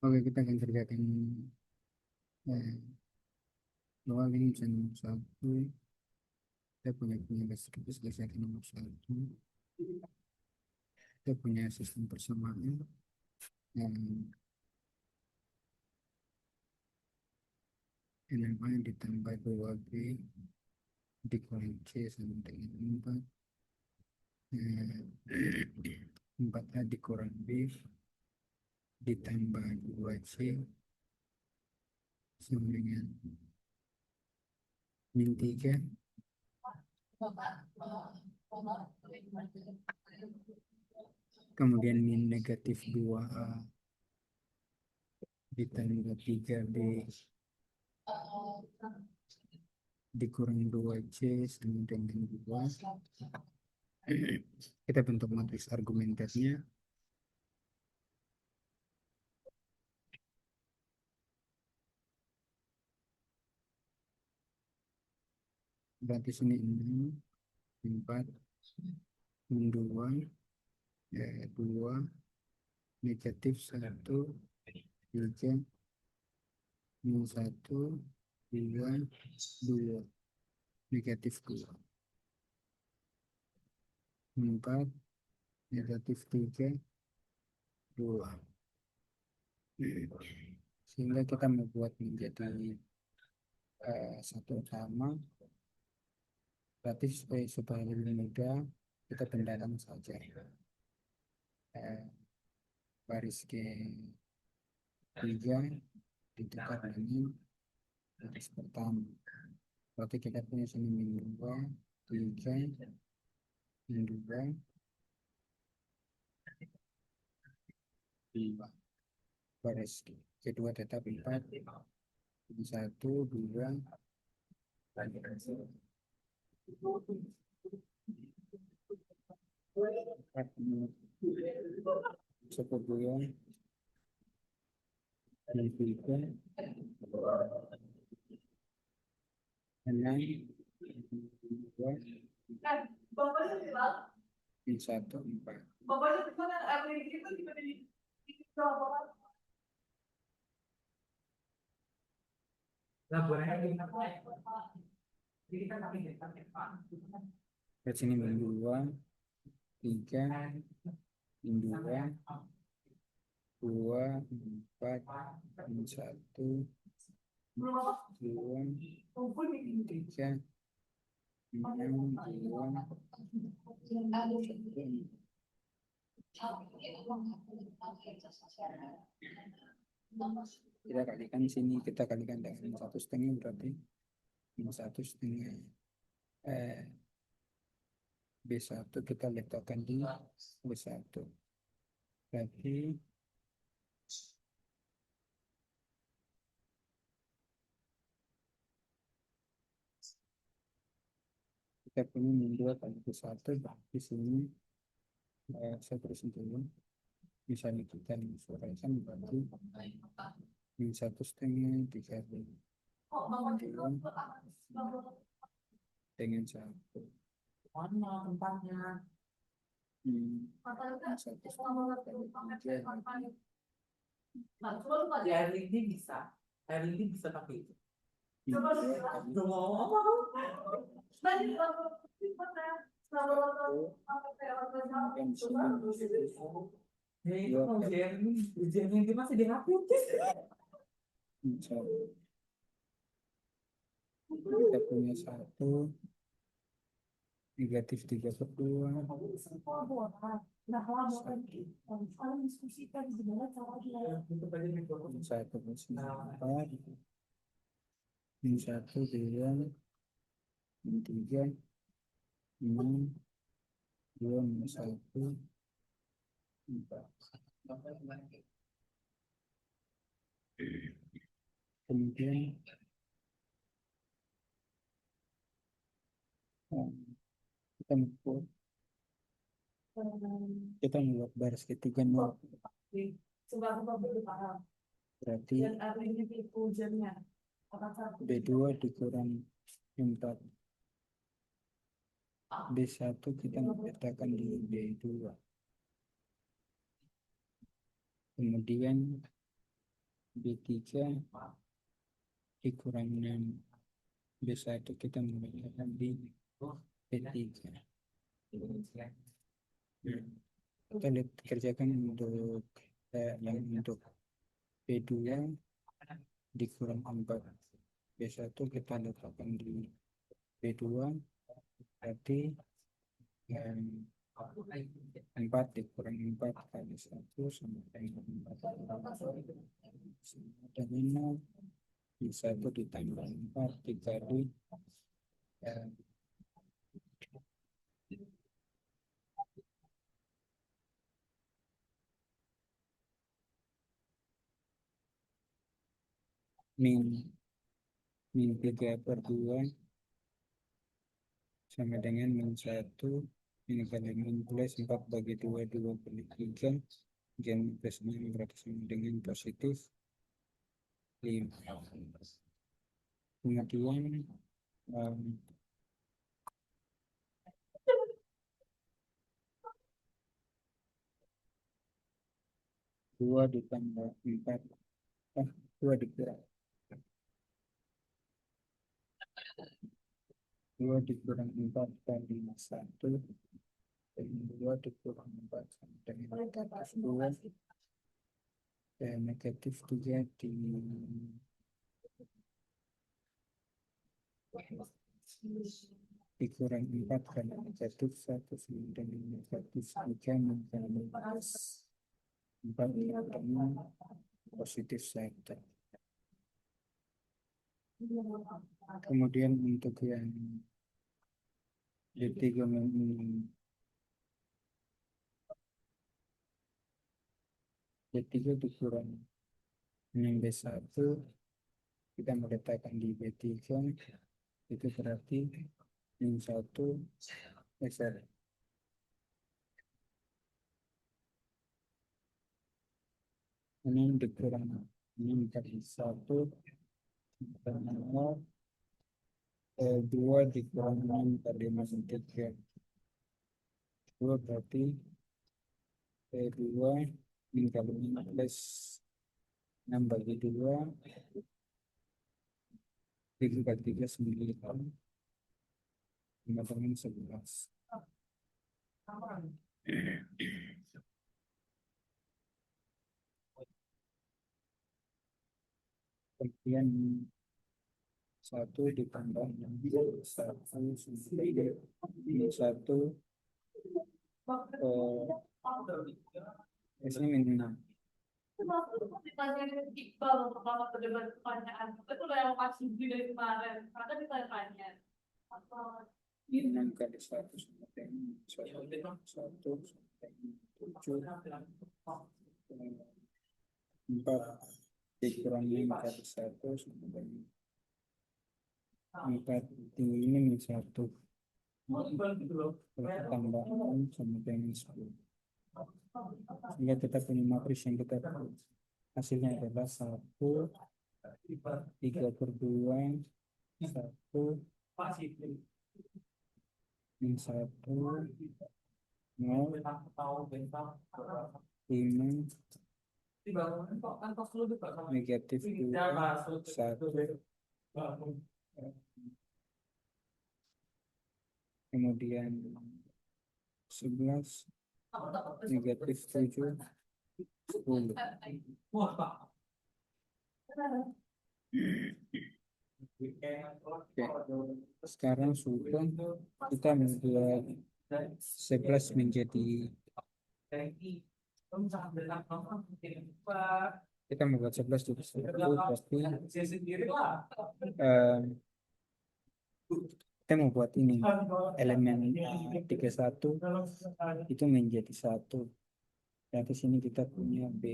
Oke, kita akan kerjakan soal ini nomor satu. Kita punya selesaikan nomor satu. Kita punya sistem persamaan yang NMA ditambah 2B dikurang C sama dengan 4. 4A dikurang B ditambah 2C sama dengan min 3. Kemudian min negatif 2A ditambah 3B dikurang 2C sama dengan 2. Kita bentuk matriks argumentasinya. Berarti sini 6, 4, 2, 2, negatif 1, 3, min 1, 2, 2, negatif 2, 4, negatif 3, 2. Sehingga kita membuat menjadi satu utama. Berarti supaya lebih mudah kita bendakan saja baris G3 ditukar dengan baris pertama. Berarti kita punya sini min 2, 3, min 2, 5. Baris kedua tetap 4, min 1, 2, 4, 10, min 3, 6, 2, min 1, 4. Lihat sini min 2, 3, min 2, 2, 4, min 1, 2, 3, 6, 2, 1. Kita kalikan sini, kita kalikan dengan 1,5 berarti min 1,5 B1 kita letakkan di B1. Berarti kita punya min 2 kali B1 berarti sini saya tulis dulu. Misalnya kita menyesuaikan berarti min 1,5 dikali dengan 1. Mana tempatnya? Di air lidi bisa. Air lidi bisa pakai itu. Jernih masih dihapus. Kita punya 1 negatif 3/2. Diskusikan gimana cara dia. 1/4 min 1, 2, min 3, 6, 2, min 1, 4. Kemudian kita membuat baris ketiga 0. Berarti B2 dikurang 4. B1 kita letakkan di B2. Kemudian B3 dikurang 6. B1 kita menggunakan di B3. Kita lihat kerjakan untuk yang untuk B2 dikurang 4. B1 kita letakkan di B2, berarti yang 4 dikurang 4 kali 1 sama dengan 4. Sama dengan B1 ditambah 4 dikali eh, min 3/2 sama dengan min 1 ini kali min plus 4 bagi 2 kali 3 dan plus 6 berarti sama dengan positif 5. Kemudian um, 2 ditambah 4 2 dikurang 4 kali 1 dan 2 dikurang 4 sama dengan negatif 2 dan negatif 3 dikurang 4 kali negatif 1 sama dengan negatif 3 mengkali 4 dengan positif 1. Kemudian untuk yang D3 dikurang 6B1 kita meletakkan di B3 itu berarti min 1 sorry 6 dikurang 6 kali 1 sama 2 dikurang 6 kali min 3 2 berarti 2 min kali min plus 6 bagi 2 3 kali 3 9 5 dengan 11. Kemudian 1 ditambah 1 ini min 6 Ditanyain Iqbal pertama terdebat pertanyaan itu udah yang pasti dari kemarin karena ditanya apa min 6 kali 1 sama dengan 1 sampai 7 4 dikurang 5 kali 1 sama dengan 4 ini min 1 tambah 6 sama dengan 10 sehingga kita punya matris yang kita hasilnya adalah 1 3/2 1 min 1 0 5 negatif 2 1 kemudian 11 negatif 7 10. Oke. Sekarang sudah kita membuat 11 menjadi kita membuat 11 jadi 1 pasti kita membuat ini elemen 31 itu menjadi 1. Dan di sini kita punya B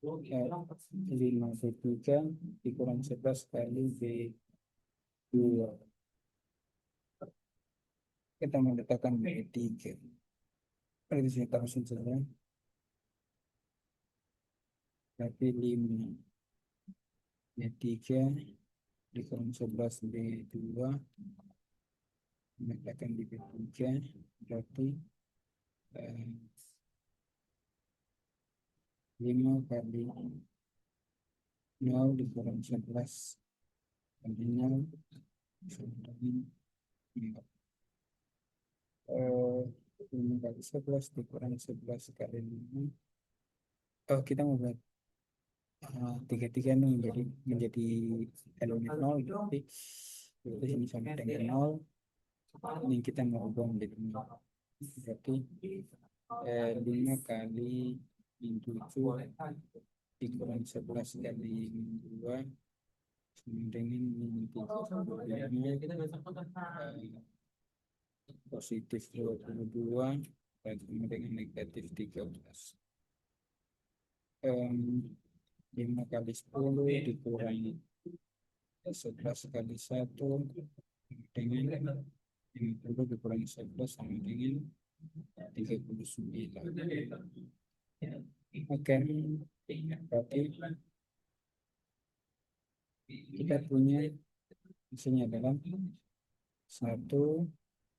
5 B3 dikurang 11 kali B2. Kita meletakkan B3. Berarti saya taruh saja. Berarti 5 B3 dikurang 11 B2 meletakkan di B3 berarti 5 kali 0 dikurang 11 kali 0 sama dengan 4. 5 kali 11 dikurang 11 kali 5. Oh, kita mau buat tiga nih menjadi elemen 0, berarti ini sama dengan 0. Ini kita mau ubah menjadi 0. Berarti 5 kali min 7 dikurang 11 kali min 2 sama dengan min 3. Positif 22 dan sama dengan negatif 13. 5 kali 10 dikurangi 11 kali 1 dengan 50 dikurangi 11 sama dengan 39. Oke, berarti kita punya hasilnya adalah 1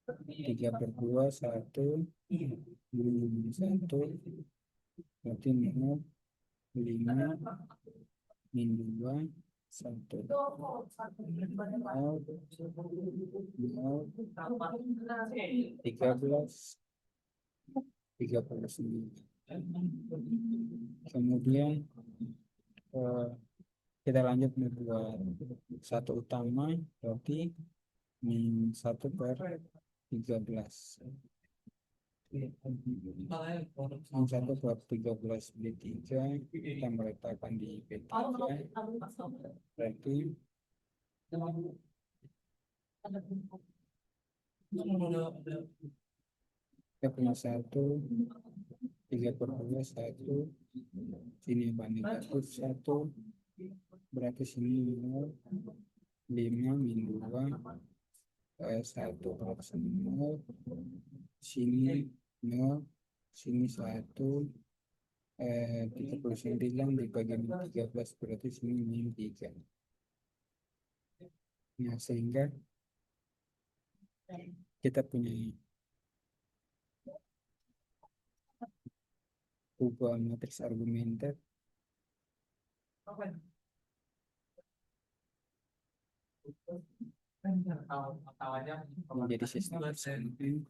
3 per 2 1 1 berarti minus 5 min 2 1 39. Kemudian kita lanjut membuat satu utama, berarti min 1 per 13. Min 1 per 13 B3 kita meletakkan di B3, berarti kita punya 1 3 per 2 1, sini negatif 1, berarti sini 0, 5 min 2 1 per 0, sini 0, sini 1, 39 dibagi 13 berarti sini min 3. Nah, sehingga kita punya ubah matriks argumenter menjadi sistem persamaan.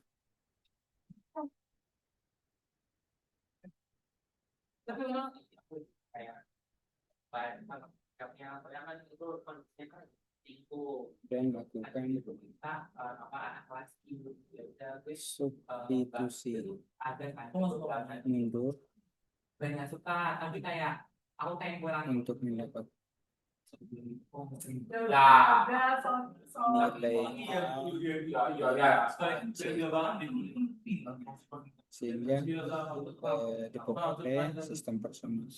Dan lakukan substitusi mundur untuk mendapat sehingga diperoleh sistem persamaan.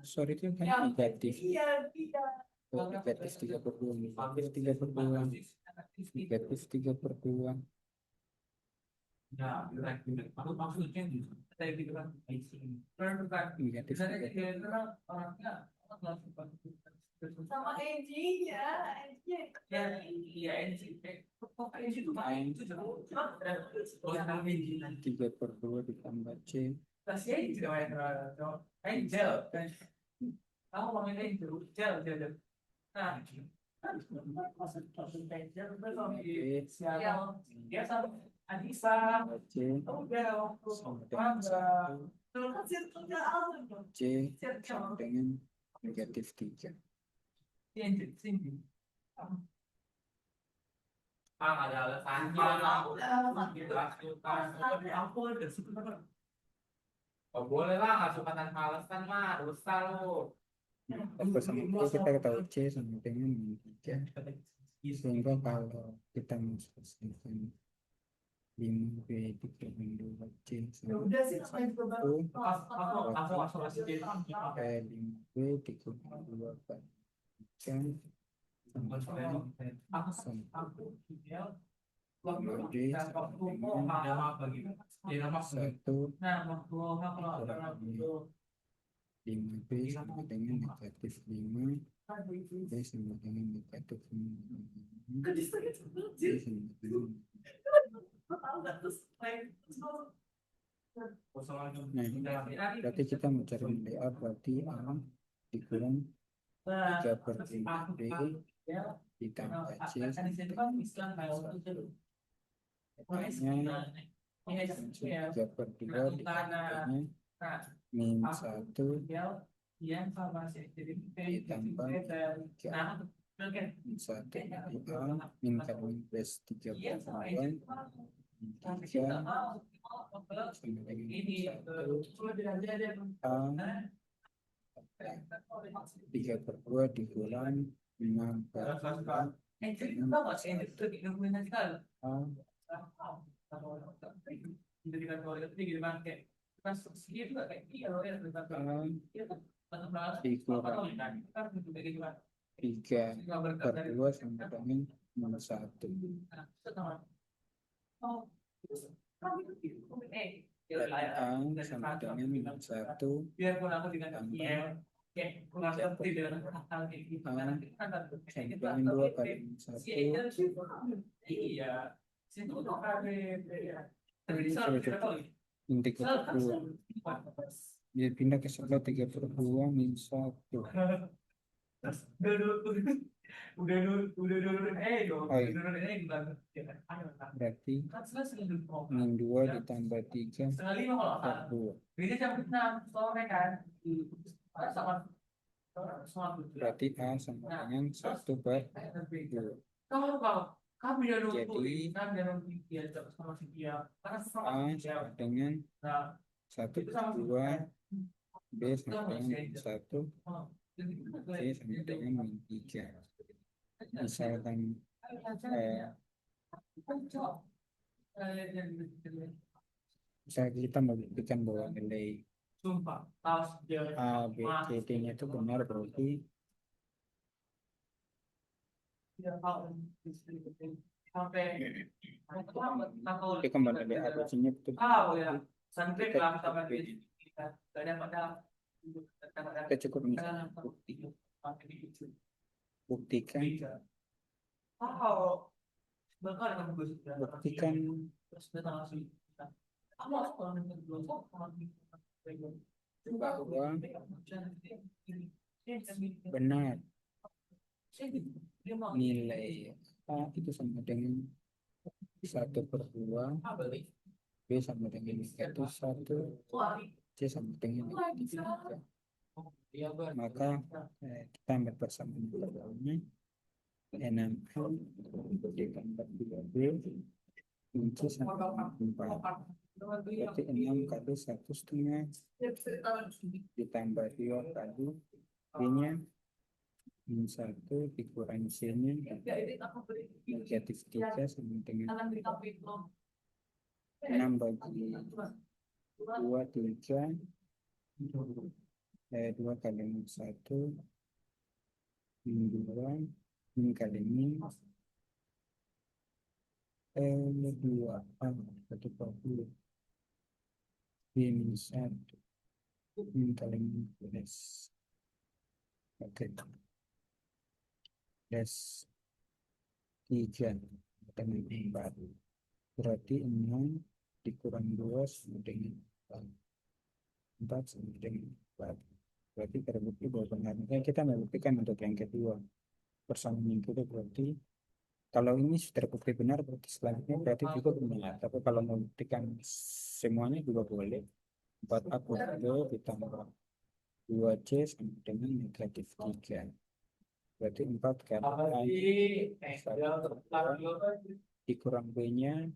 Sorry, itu kan negatif. Negatif 3 per 2, negatif 3 per 2, negatif 3 per 2. Negatif 3 sama Angie ya, tiga per 2 ditambah C. C sama dengan negatif 3. Ada alasannya. Oh, boleh lah, nggak suka tanpa alasan mah, dosa lo. Sama kita tahu C sama dengan min 3. Sehingga kalau kita menselesaikan 5B dikurangi 2C sama 1, 5B dikurangi 2 kan 5D sama dengan 1 5B sama dengan negatif 5 B sama dengan negatif 5. Kan distriknya B anjir. sama dengan. Lo tau gak terus Nah, berarti kita mencari nilai A, berarti A dikurang 3 per 5 B ditambah C sampai 1. Makanya 3 per 2 dikalikannya min 1 ditambah 3 min 1 dari A min kali plus 3 per 2 min 3 sama dengan 1 A 3 per 2 dikurang 6 per 2 A dikurang 3 per 2 sama dengan min 1. Berarti A sama dengan min 1 biarpun aku dengan tambah kurang ngerti dengan hal ini sama dengan 2 kali min 1 iya situ untuk min 3 per 2 dia pindah ke sebelah 3 per 2 min 1 udah dulu dong Oh, iya. udah berarti kan selesai dulu min 2 ditambah 3 setengah 5 kalau per 2 ini jam 6 sore kan sama berarti A sama dengan 1 per 2. kalau kamu ya Jadi kan dia nungguin dia sama si dia karena A sama dengan 1 per 2 B sama dengan min 1 C sama dengan min 3. Misalkan misalnya kita membuktikan bahwa nilai sumpah tahu dia A, B, C, D nya itu benar, berarti sampai kita kembali dari A, B, C nya betul. ya sampai Kita kelas sama cukup dia gak ada padahal kita cukup misalnya buktikan oh bakal kan gue buktikan terus datang langsung aku langsung orang yang belum bahwa benar nilai A itu sama dengan 1 per 2 B sama dengan negatif 1 C sama dengan negatif 3. Maka kita ambil persamaan persamaan 6A ditambah 2B min C sama dengan 4. Berarti 6 kali 1,5 ditambah 2 kali B nya min 1 dikurangi C nya negatif 3 sama dengan 6 bagi 2 3 2 kali min 1 min 2 min kali min 2 A 1 per 2 B min 1 min kali min plus oke plus 3 dengan 4 berarti 6 dikurang 2 sama dengan 4 sama dengan 4. Berarti terbukti bahwa benar. Kita membuktikan untuk yang kedua persamaan yang kedua, berarti kalau ini sudah terbukti benar berarti selanjutnya berarti juga benar. Tapi kalau membuktikan semuanya juga boleh. 4A plus B ditambah 2C sama dengan negatif 3. Berarti 4 kali A dikurang B nya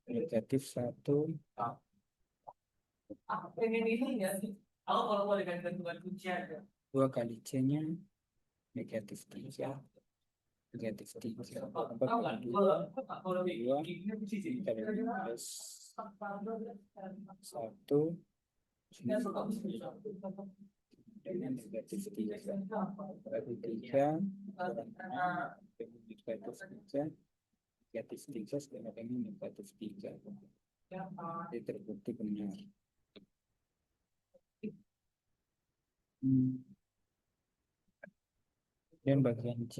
negatif 1 aku pengen ini ya sih aku kalau boleh gantungan kunci aja 2 kali C nya negatif 3 negatif 3 4 kali 2 2 kali plus 1 dengan negatif 3 berarti 3 kurang 6 dengan negatif 3 negatif 3 sama dengan negatif 3. Jadi terbukti benar. Dan bagian C,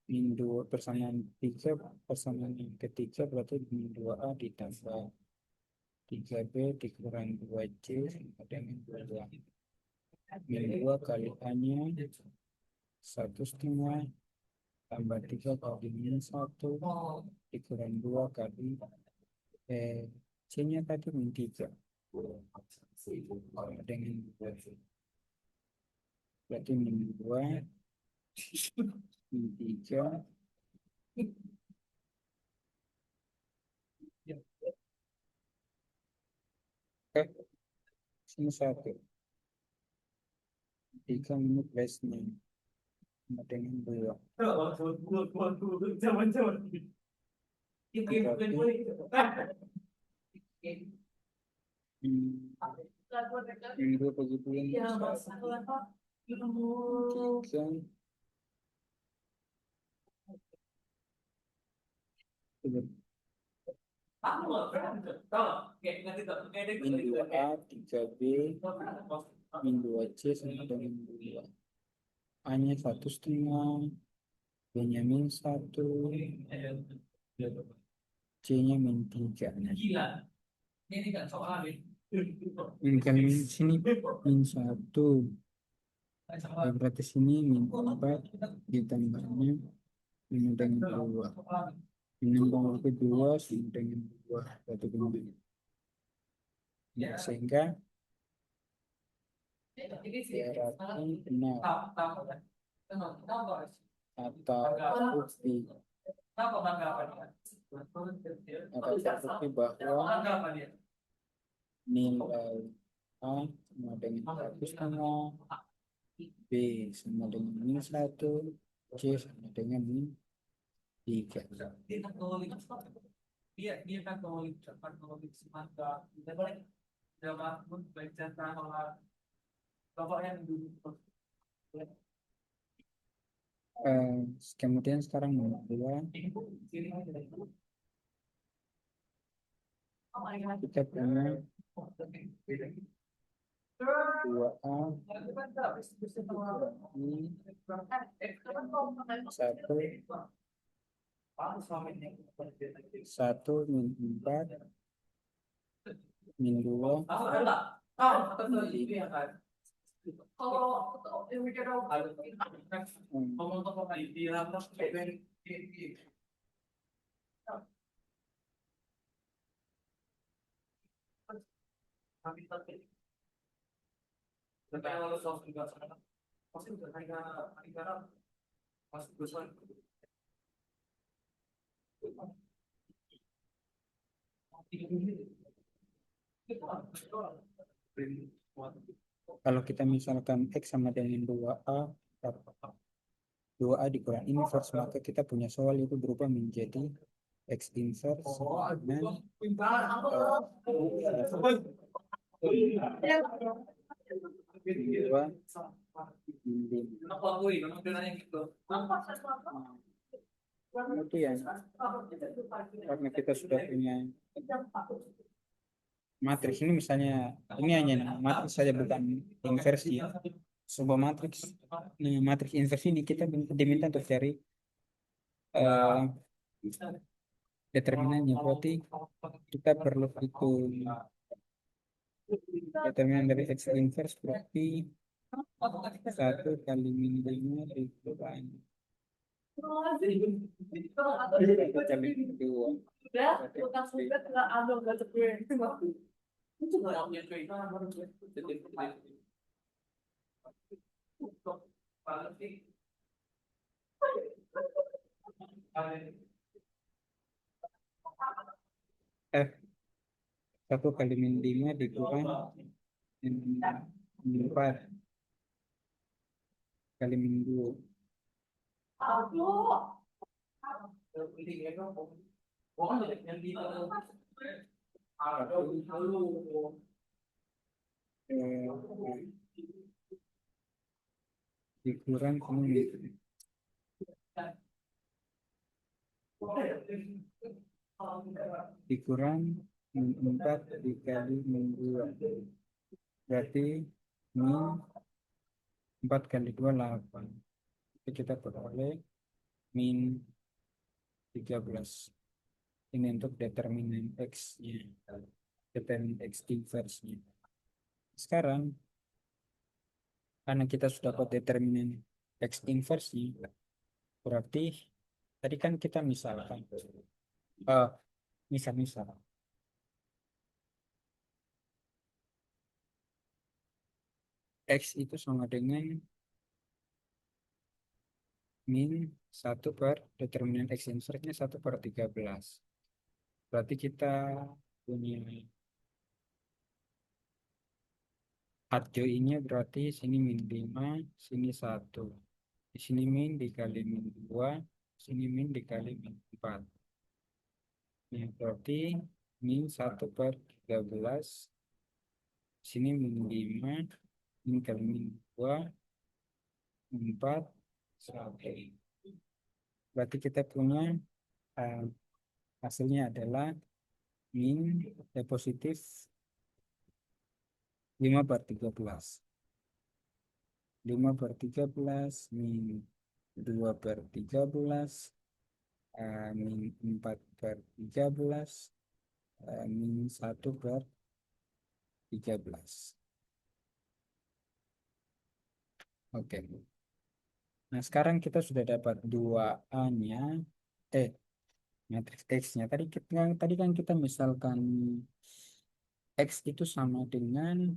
min 2 persamaan 3, persamaan yang ketiga berarti min 2A ditambah 3B dikurang 2C sama dengan 2. Min 2 kali A-nya 1,5 tambah 3 kali min 1 dikurang 2 kali C-nya tadi min 3 sama dengan 2. Berarti min 2 min 3 sini 1 3 minus plus-nya sama dengan 2. Min 2 bagi 2 Iya, Mas. 1 Apa? 3 min 2A 3B min 2C sama dengan 2. A-nya 1,5, B-nya min 1, C-nya min 3. Gila. Ini kan soal Min kali min sini min 1. Ya, berarti sini min 4 ditambahnya min dengan 2. Min bawah ke 2 sama dengan 2. Berarti benar. Ya, sehingga berarti benar atau bukti terbukti bahwa nilai A sama dengan 1,5, B sama dengan min 1, C sama dengan min 3. Dia kan kalau semangka kita boleh dapat pun baca tentang bapak yang dulu Kemudian sekarang nomor 2 kita punya 2A ini 1 min 4 min 2 Kalau yang bicara ngomong di rapat tapi kalau soal juga sekarang pasti udah negara masih besar. kalau kita misalkan X sama dengan 2A 2A dikurang inverse, maka kita punya soal itu berubah menjadi X inverse dengan dua kemudian karena kita sudah punya matriks ini, misalnya ini hanya matriks saja bukan inversi, sebuah matriks. Matriks inversi ini kita diminta untuk cari determinannya, berarti kita perlu hitung determinan dari X inverse, berarti 1 kali min 5 dikurangi 1 kali min 2 F 1 kali min 5 dikurang min 4 kali min 2 dikurang min dikurang min 4 dikali min 2 berarti min 4 kali 2 8. Jadi kita peroleh min 13. Ini untuk determinan X-nya. Determinan X inverse-nya. Sekarang, karena kita sudah dapat determinan X inverse-nya, berarti tadi kan kita misalkan, misal-misal, X itu sama dengan min 1 per determinan X inverse-nya 1 per 13. Berarti kita punya ini berarti sini min 5, sini 1. Di sini min dikali min 2, sini min dikali min 4. Ini berarti min 1 per 13, sini min 5, min kali min 2, 4, 1. Berarti kita punya eh, hasilnya adalah min positif 5 per 13. 5 per 13 min 2 per 13 min 4 per 13 min 1 per 13. Oke. Nah, sekarang kita sudah dapat 2A-nya, matriks X-nya. Tadi kan kita misalkan X itu sama dengan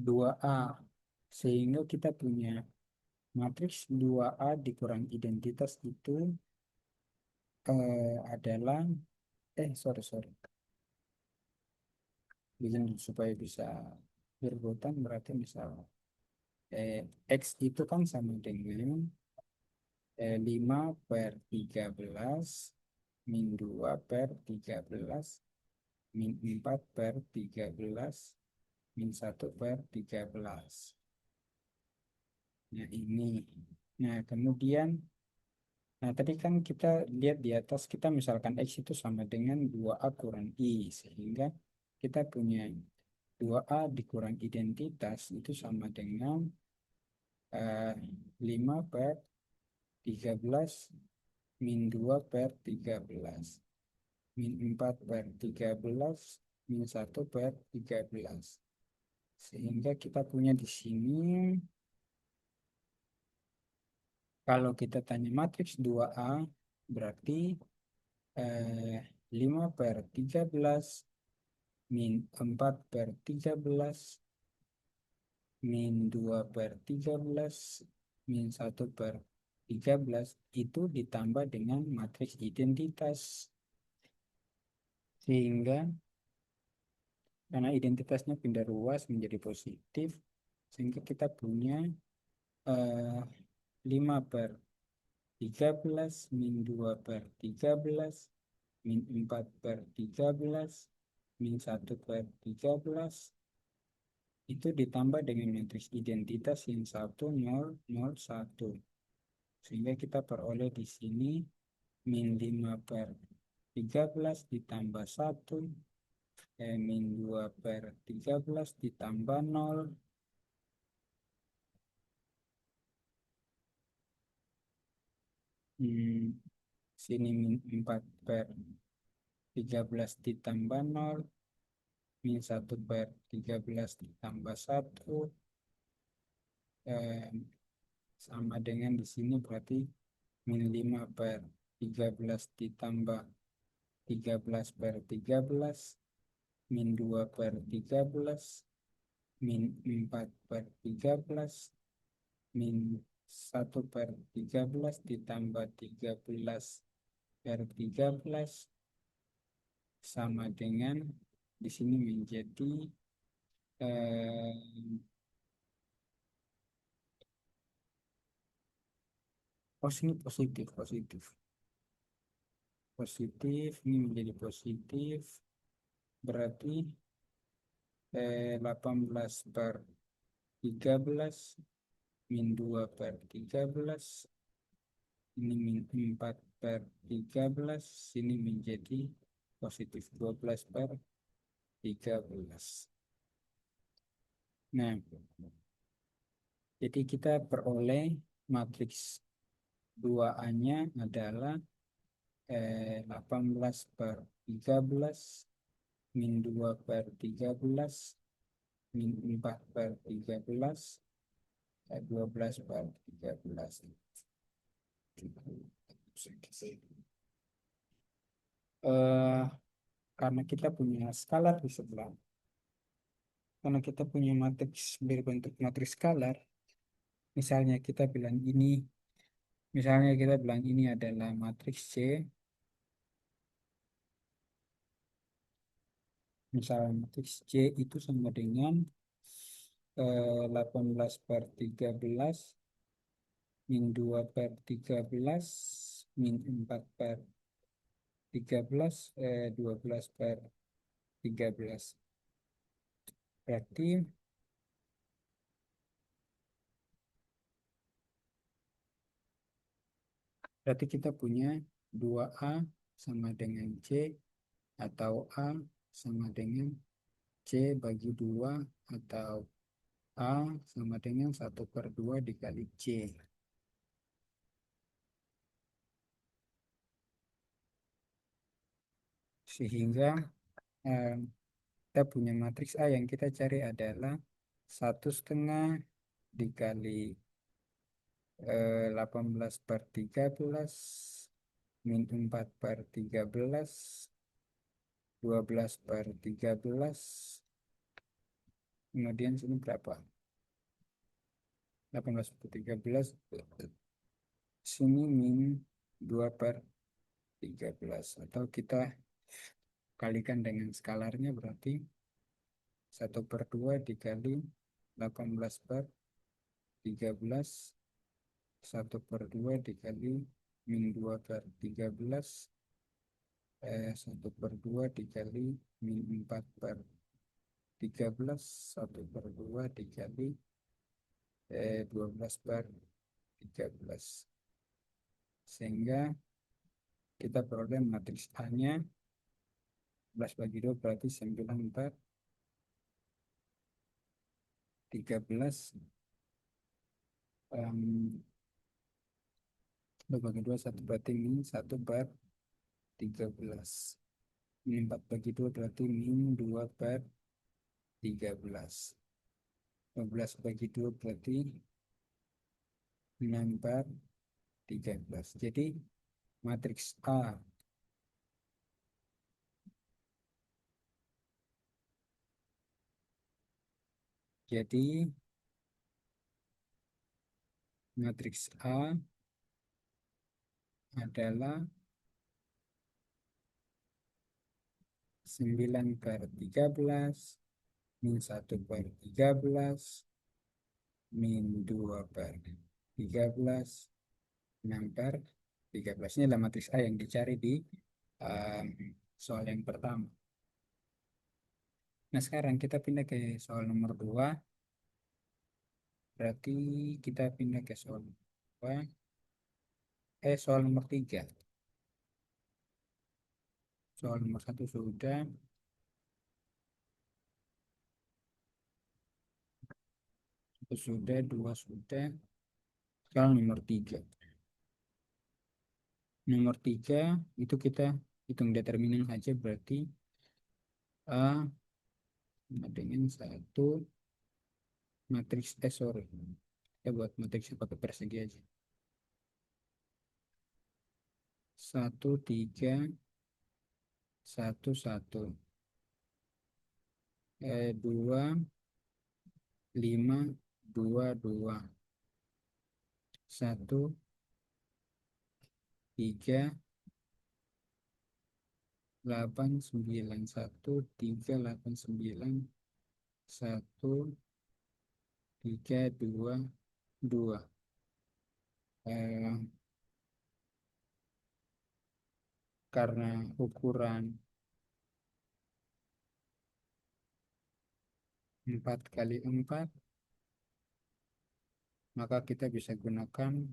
2A. Sehingga kita punya matriks 2A dikurang identitas itu adalah sorry. Bikin supaya bisa berurutan berarti misal X itu kan sama dengan 5 per 13 min 2 per 13 min 4 per 13 min 1 per 13. Nah ini. Nah kemudian, nah tadi kan kita lihat di atas kita misalkan X itu sama dengan 2A kurang I. Sehingga kita punya 2A dikurang identitas itu sama dengan 5 per 13 min 2 per 13 min 4 per 13 min 1 per 13. Sehingga kita punya di sini, kalau kita tanya matriks 2A berarti 5 per 13 min 4 per 13 min 2 per 13 min 1 per 13 itu ditambah dengan matriks identitas. Sehingga karena identitasnya pindah ruas menjadi positif, sehingga kita punya 5 per 13 min 2 per 13 min 4 per 13 min 1 per 13 itu ditambah dengan matriks identitas yang 1 0 0 1. Sehingga kita peroleh di sini min 5 per 13 ditambah 1 min 2 per 13 ditambah 0 sini min 4 per 13 ditambah 0 min 1 per 13 ditambah 1 sama dengan di sini berarti min 5 per 13 ditambah 13 per 13 min 2 per 13 min 4 per 13 min 1 per 13 ditambah 13 per 13 sama dengan di sini menjadi sini positif ini menjadi positif berarti 18 per 13 min 2 per 13 ini min 4 per 13 sini menjadi positif 12 per 13. Nah Jadi kita peroleh matriks 2A-nya adalah 18 per 13 min 2 per 13 min 4 per 13 12 per 13. eh Karena kita punya skalar di sebelah, karena kita punya matriks berbentuk matriks skalar, misalnya kita bilang ini, misalnya kita bilang ini adalah matriks C, misalnya matriks C itu sama dengan 18 per 13 min 2 per 13 min 4 per 13 12 per 13. Berarti berarti kita punya 2A sama dengan C, atau A sama dengan C bagi 2, atau A sama dengan 1/2 dikali C. Sehingga eh, kita punya matriks A yang kita cari adalah 1/2 dikali 18 per 13 min 4 per 13 12 per 13, kemudian sini berapa? 18 per 13, sini min 2 per 13, atau kita kalikan dengan skalarnya, berarti 1/2 dikali 18 per 13, 1/2 dikali min 2 per 13, 1/2 dikali min 4 per 13, 1/2 dikali 12 per 13. Sehingga kita peroleh matriks A-nya 11 bagi 2 berarti 9 per 13, 2 bagi 2 1 berarti min 1 per 13. Min 4 bagi 2 berarti min 2 per 13. 12 bagi 2 berarti 6 per 13. Jadi matriks A jadi matriks A adalah 9 per 13 min 1 per 13 min 2 per 13 6 per 13. Ini adalah matriks A yang dicari di um, soal yang pertama. Nah, sekarang kita pindah ke soal nomor 2. Berarti kita pindah ke soal nomor 2. Soal nomor 3. Soal nomor 1 sudah. Satu sudah, 2 sudah. Soal nomor 3. Nomor 3 itu kita hitung determinan saja, berarti A sama dengan 1 matriks sorry. Kita buat matriksnya pakai persegi aja. 1 3 1 1 2 5 2 2 1 3 8 9 1 3 8 9 1 3 2 2. Karena ukuran 4 kali 4, maka kita bisa gunakan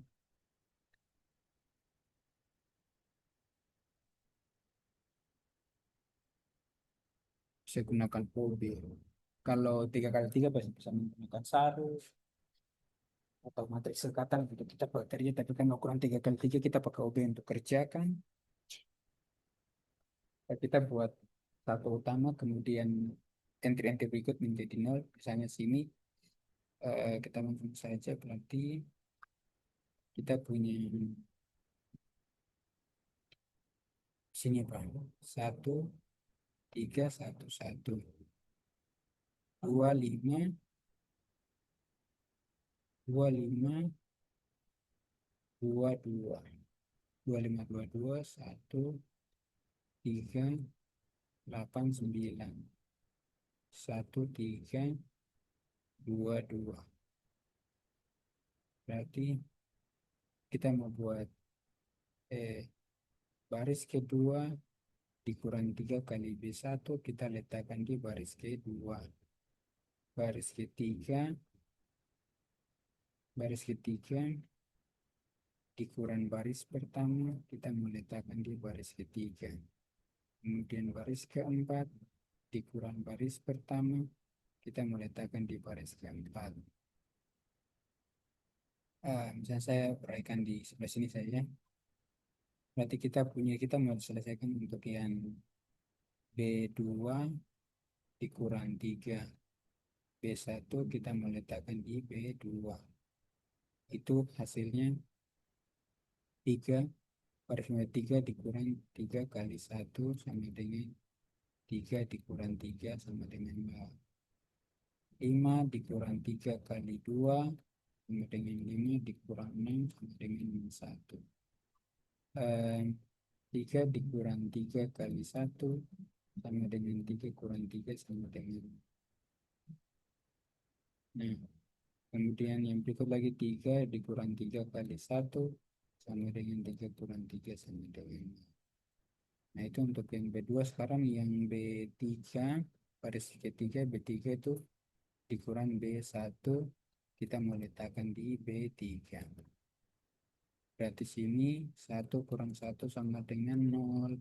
OB. Kalau 3 kali 3 pasti bisa menggunakan 1. atau matriks sekatan gitu kita bakterinya, tapi kan ukuran 3 kali 3 kita pakai OB untuk kerjakan. Kita buat satu utama, kemudian entry-entry berikut menjadi nol. Misalnya sini kita langsung saja, berarti kita punya sini Pak, 1 3 1 1 2 5 2 5 2 2 2 5 2 2 1 3 8 9 1 3 2 2. Berarti kita mau buat baris kedua dikurang 3 kali B1, kita letakkan di baris kedua. Baris ketiga dikurang baris pertama, kita meletakkan di baris ketiga. Kemudian baris keempat dikurang baris pertama, kita meletakkan di baris keempat. Misalnya saya uraikan di sebelah sini saja. Berarti kita mau selesaikan untuk yang B2 dikurang 3 B1, kita meletakkan di B2. Itu hasilnya 3, baris 3 dikurang 3 kali 1 sama dengan 3 dikurang 3 sama dengan 5 dikurang 3 kali 2 sama dengan 5 dikurang 6 sama dengan 1. 3 dikurang 3 kali 1 sama dengan 3 kurang 3 sama dengan. Nah, kemudian yang berikut lagi 3 dikurang 3 kali 1 sama dengan 3 kurang 3 sama dengan. Nah, itu untuk yang B2. Sekarang yang B3, baris ketiga B3 itu dikurang B1, kita mau letakkan di B3. Berarti sini 1 kurang 1 sama dengan 0,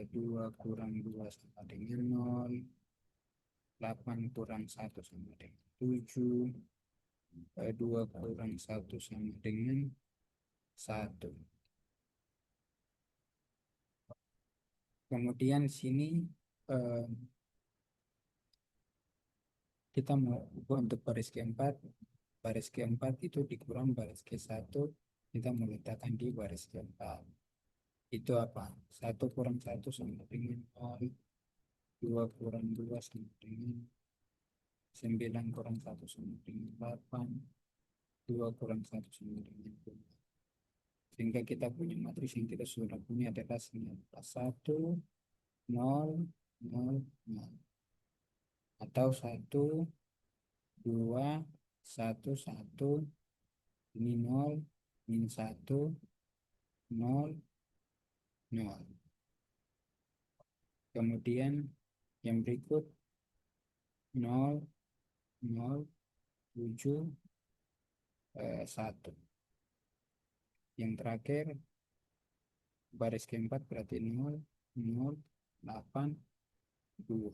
2 kurang 2 sama dengan 0, 8 kurang 1 sama dengan 7, 2 kurang 1 sama dengan 1. Kemudian sini kita mau ubah untuk baris keempat itu dikurang baris ke-1, kita mau letakkan di baris keempat. Itu apa? 1 kurang 1 sama dengan 0, 2 kurang 2 sama dengan 9 kurang 1 sama dengan 8, 2 kurang 1 sama dengan 2. Sehingga kita punya matriks yang kita sudah punya adalah 1 0 0 0, atau 1 2 1 1, ini 0 min 1 0 0. Kemudian yang berikut 0 0 7 1. Yang terakhir baris keempat berarti 0 0 8 2.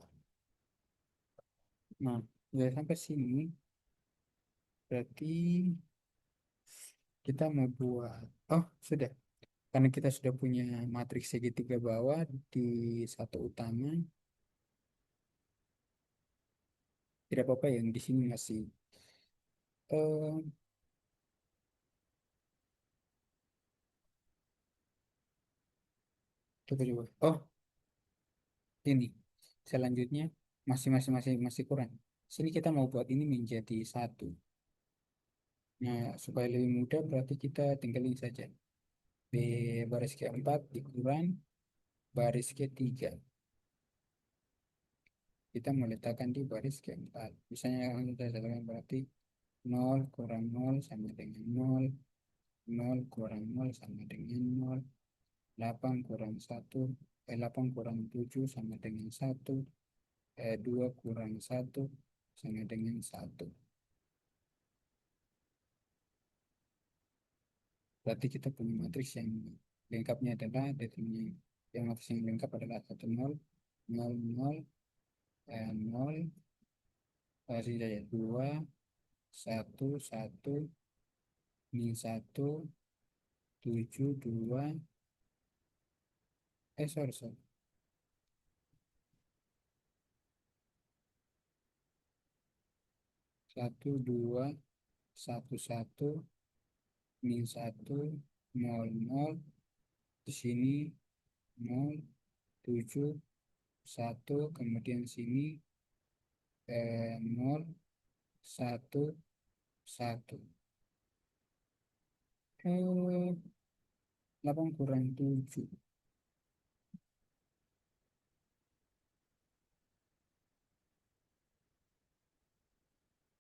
Nah, sudah sampai sini berarti kita mau buat, oh sudah, karena kita sudah punya matriks segitiga bawah di satu utama, tidak apa-apa yang di sini masih eh, coba. Oh, ini selanjutnya masih kurang. Sini kita mau buat ini menjadi 1. Nah, supaya lebih mudah berarti kita tinggalin saja B baris keempat dikurang baris ketiga. Kita meletakkan di baris keempat. Misalnya yang kita letakkan berarti 0 kurang 0 sama dengan 0, 0 kurang 0 sama dengan 0, 8 kurang 1, 8 kurang 7 sama dengan 1, 2 kurang 1 sama dengan 1. Berarti kita punya matriks yang lengkapnya adalah determinan, yang matriks yang lengkap adalah 1 0 0 0 0, kasih saya 2 1 1 min 1 7 2 sorry 1 2 1 1 min 1 0 0 di sini 0 7 1 kemudian sini 0 1 1 8 kurang 7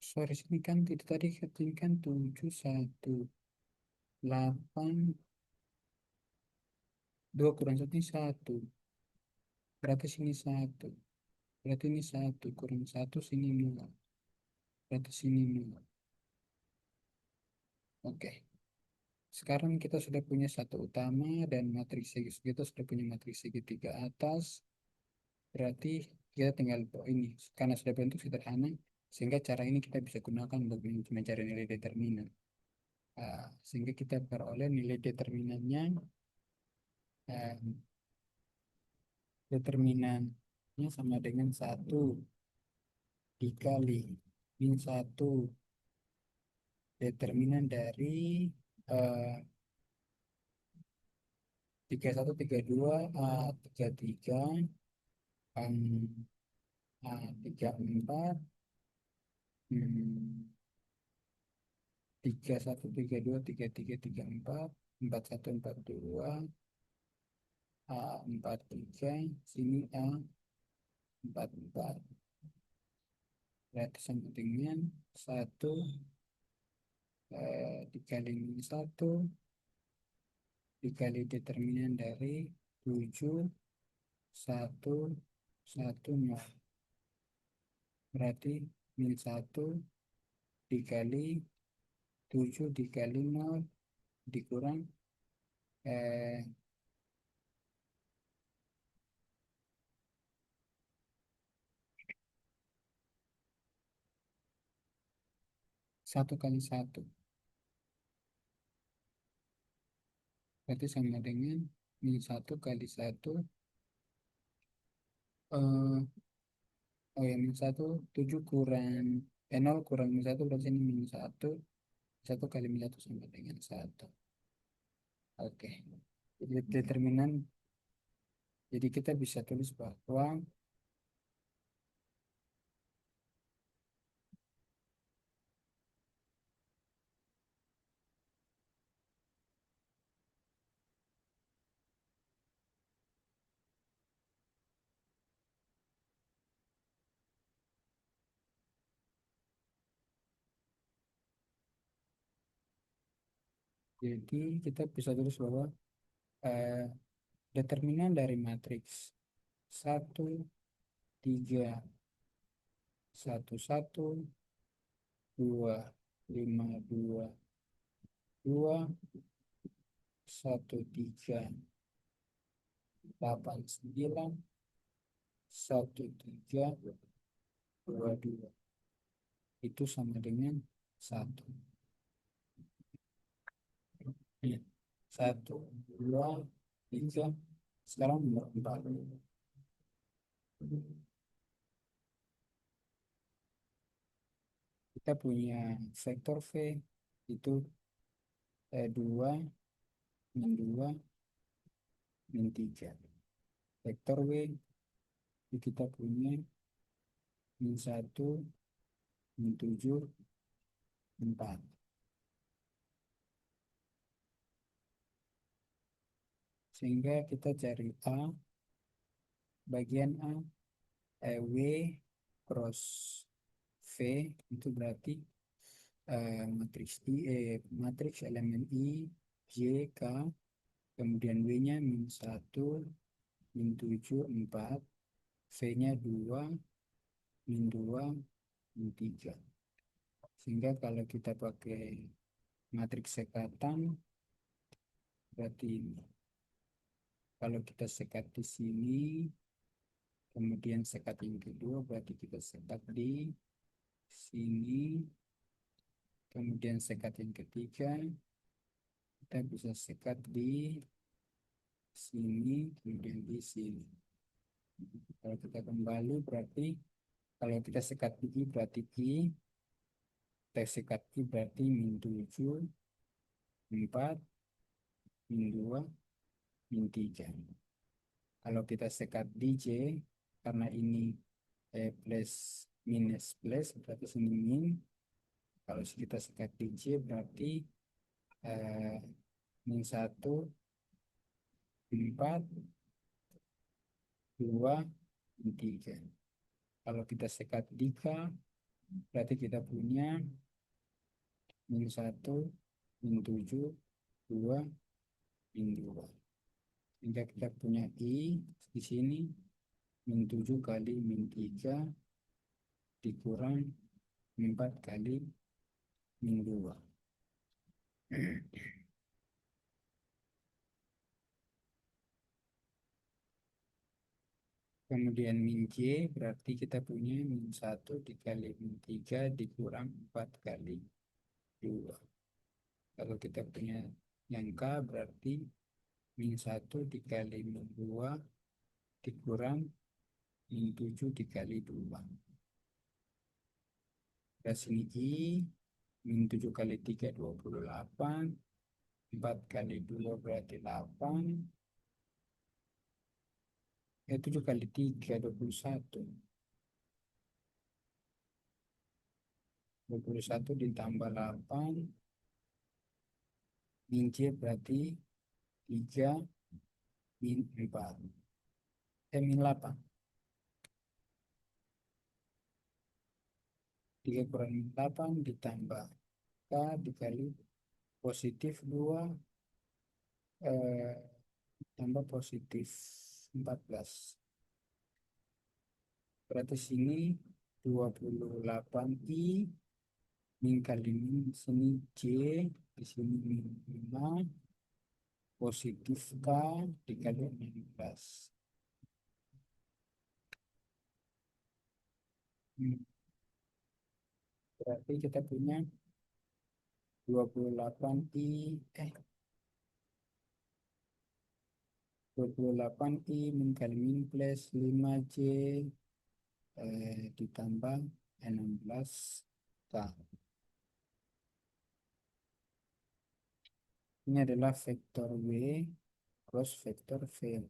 sorry sini kan itu tadi ini kan 7 1 8 2 kurang 1 ini 1 berarti sini 1 berarti ini 1 kurang 1 sini 0 berarti sini 0. Oke, sekarang kita sudah punya satu utama dan matriks segi, kita sudah punya matriks segitiga atas, berarti kita tinggal ini karena sudah bentuk sederhana sehingga cara ini kita bisa gunakan untuk mencari nilai determinan. Sehingga kita peroleh nilai determinannya, determinannya sama dengan 1 dikali min 1 determinan dari 31 32 33 34 31 32 33 34 41 42 43 sini 44 berarti sama dengan 1 dikali min 1 dikali determinan dari 7 1 1 0 berarti min 1 dikali 7 dikali 0 dikurang 1 kali 1 berarti sama dengan min 1 kali 1 oh ya min 1 7 kurang 0 kurang min 1 berarti ini min 1 1 kali min 1 sama dengan 1. Oke, jadi determinan, jadi kita bisa tulis bahwa jadi kita bisa tulis bahwa eh, determinan dari matriks 1 3 1 1 2 5 2 2 1 3 8 9 1 3 2 2 itu sama dengan 1. 1 2 3 sekarang nomor 4. Kita punya vektor V itu 2 min 2 min 3. Vektor W itu kita punya min 1 min 7 4. Sehingga kita cari A, bagian A, W cross V itu berarti matriks elemen I, J, K, kemudian W-nya min 1, min 7, 4, V-nya 2, min 2, min 3. Sehingga kalau kita pakai matriks sekatan, berarti ini. Kalau kita sekat di sini, kemudian sekat yang kedua, berarti kita sekat di sini, Kemudian sekat yang ketiga, kita bisa sekat di sini, kemudian di sini. Kalau kita kembali berarti, kalau kita sekat di I berarti I, kita sekat I berarti min 7, 4, min 2, min 3. Kalau kita sekat di J, karena ini plus minus plus, berarti sini min. Kalau kita sekat di J berarti min 1, 4, 2, min 3. Kalau kita sekat di K, berarti kita punya min 1, min 7, 2, min 2. Sehingga kita punya I di sini min 7 kali min 3 dikurang 4 kali min 2. Kemudian min J berarti kita punya min 1 dikali min 3 dikurang 4 kali 2. Kalau kita punya yang K berarti min 1 dikali min 2 dikurang min 7 dikali 2. Dari sini I, min 7 kali 3, 28. 4 kali 2 berarti 8. 7 kali 3, 21. 21 ditambah 8. Min J berarti 3 min 4. Min 8. 3 kurang min 8 ditambah K dikali positif 2 tambah positif 14. Berarti sini 28I min kali min, sini J, di sini min 5, positif K dikali 16. Berarti kita punya 28I 28I min kali min plus 5J ditambah 16K. Ini adalah vektor W cross vektor V.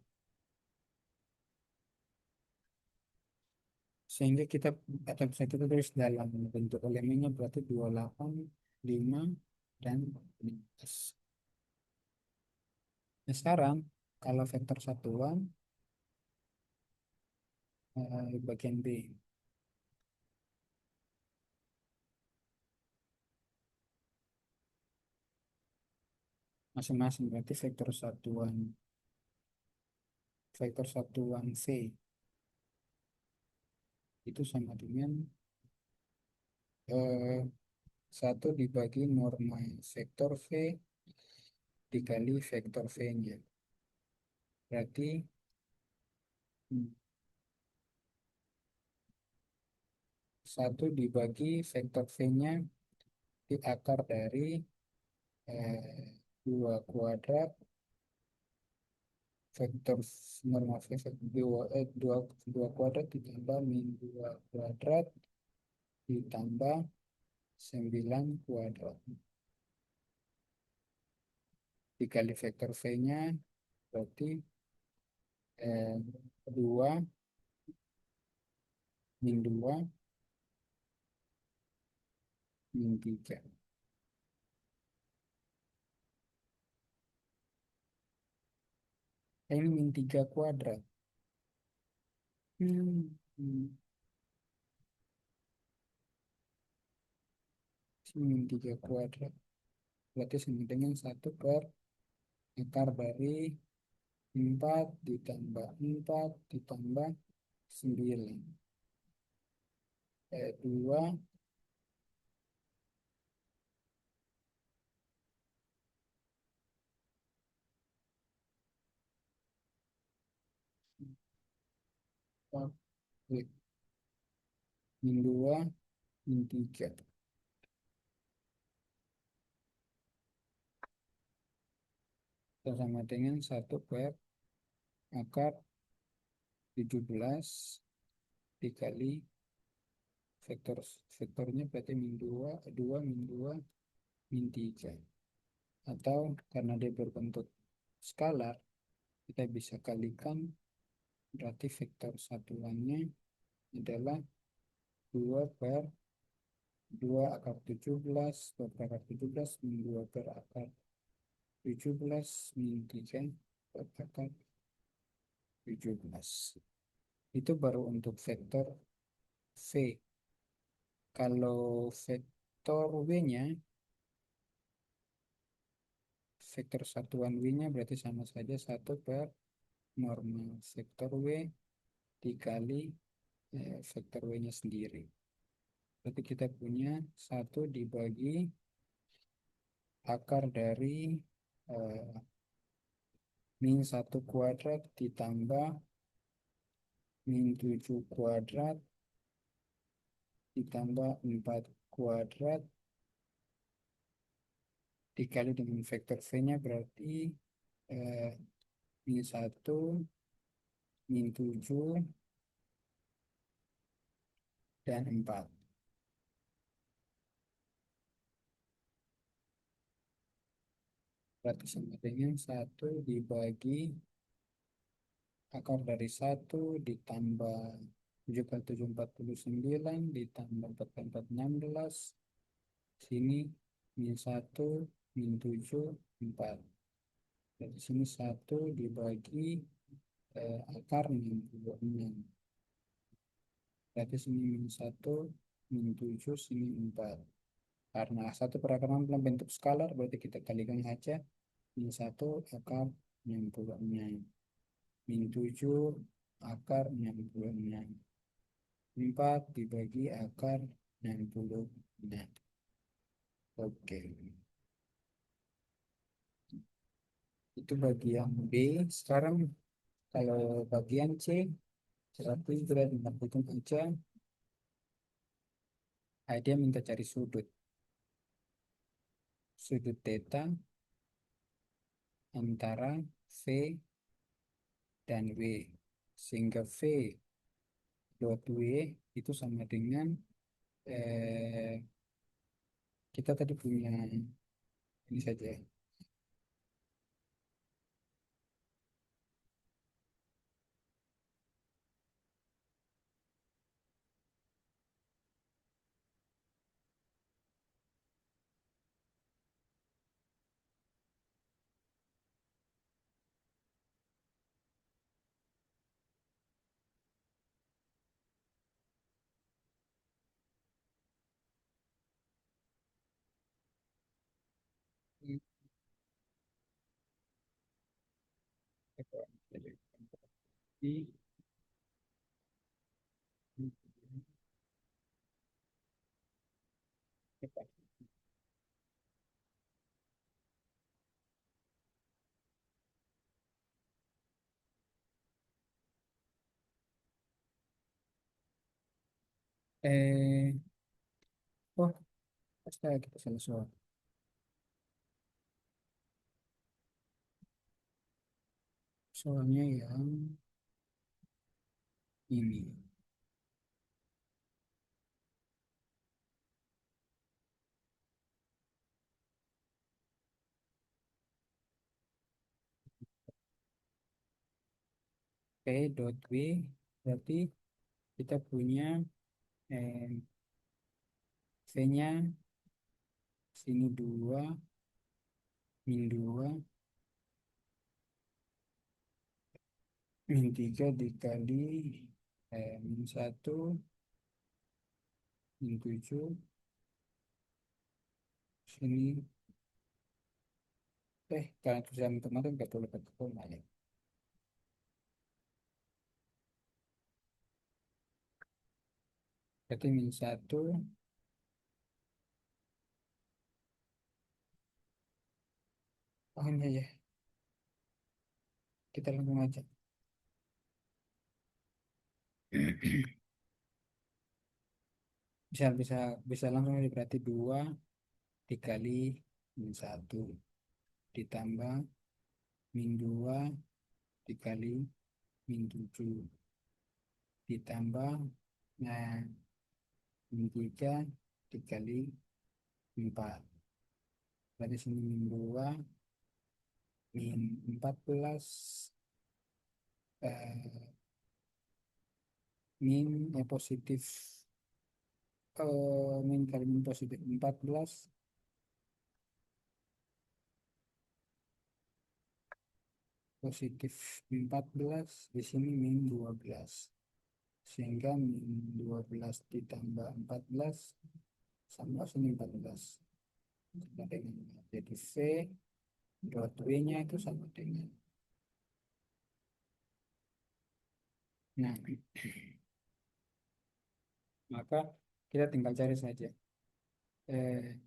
Sehingga kita atau bisa kita tulis dalam bentuk elemennya berarti 28, 5, dan 15. Nah, sekarang kalau vektor satuan bagian B. Masing-masing berarti vektor satuan V itu sama dengan 1 dibagi norma vektor V dikali vektor V-nya. Berarti 1 dibagi vektor V-nya di akar dari 2 kuadrat vektor norma V 2 kuadrat ditambah min 2 kuadrat ditambah 9 kuadrat dikali vektor V-nya berarti 2 min 2 min 3. Ini min 3 kuadrat. Ini min 3 kuadrat. Berarti sama dengan 1 per akar dari 4 ditambah 4 ditambah 9. 2 min 2 min 3. Atau sama dengan 1/akar 17 dikali vektornya berarti min 2, 2 min 2 min 3. Atau karena dia berbentuk skalar, kita bisa kalikan, berarti vektor satuannya adalah 2 per 2 akar 17 per akar 17 min 2 per akar 17 min 3 per akar 17. Itu baru untuk vektor V. Kalau vektor W-nya, vektor satuan W-nya berarti sama saja 1 per normal vektor W dikali vektor W-nya sendiri. Berarti kita punya 1 dibagi akar dari min 1 kuadrat ditambah min 7 kuadrat ditambah 4 kuadrat dikali dengan vektor V-nya berarti min 1 min 7 dan 4. Berarti sama dengan 1 dibagi akar dari 1 ditambah 7 kali 7 49 ditambah 4 kali 4 16. Sini min 1 min 7 4. Dari sini 1 dibagi akar 66. Berarti sini min 1 min 7 sini 4. Karena 1 per akar 6 dalam bentuk skalar, berarti kita kalikan saja min 1 akar 66 min 7 akar 66. 4 dibagi akar 66. Oke. Itu bagian B. Sekarang kalau bagian C, berarti kita hitung aja. Dia minta cari sudut theta antara V dan W, sehingga V dot W itu sama dengan kita tadi punya ini saja ya. Eh, oh, astaga, kita salah soal. Soalnya yang ini. P dot W berarti kita punya V-nya sini 2 min 2 min 3 dikali min 1 min 7 sini karena tulisan kemarin nggak perlu pakai koma ya. Berarti min 1 ini ya, kita langsung aja. bisa bisa bisa langsung aja, berarti 2 dikali min 1 ditambah min 2 dikali min 7 ditambah min 3 dikali 4. Berarti sini min 2 min 14 min positif min kali min positif 14 positif 14 di sini min 12, sehingga min 12 ditambah 14 sama sini 14 sama dengan, jadi V dot W nya itu sama dengan, nah maka kita tinggal cari saja eh,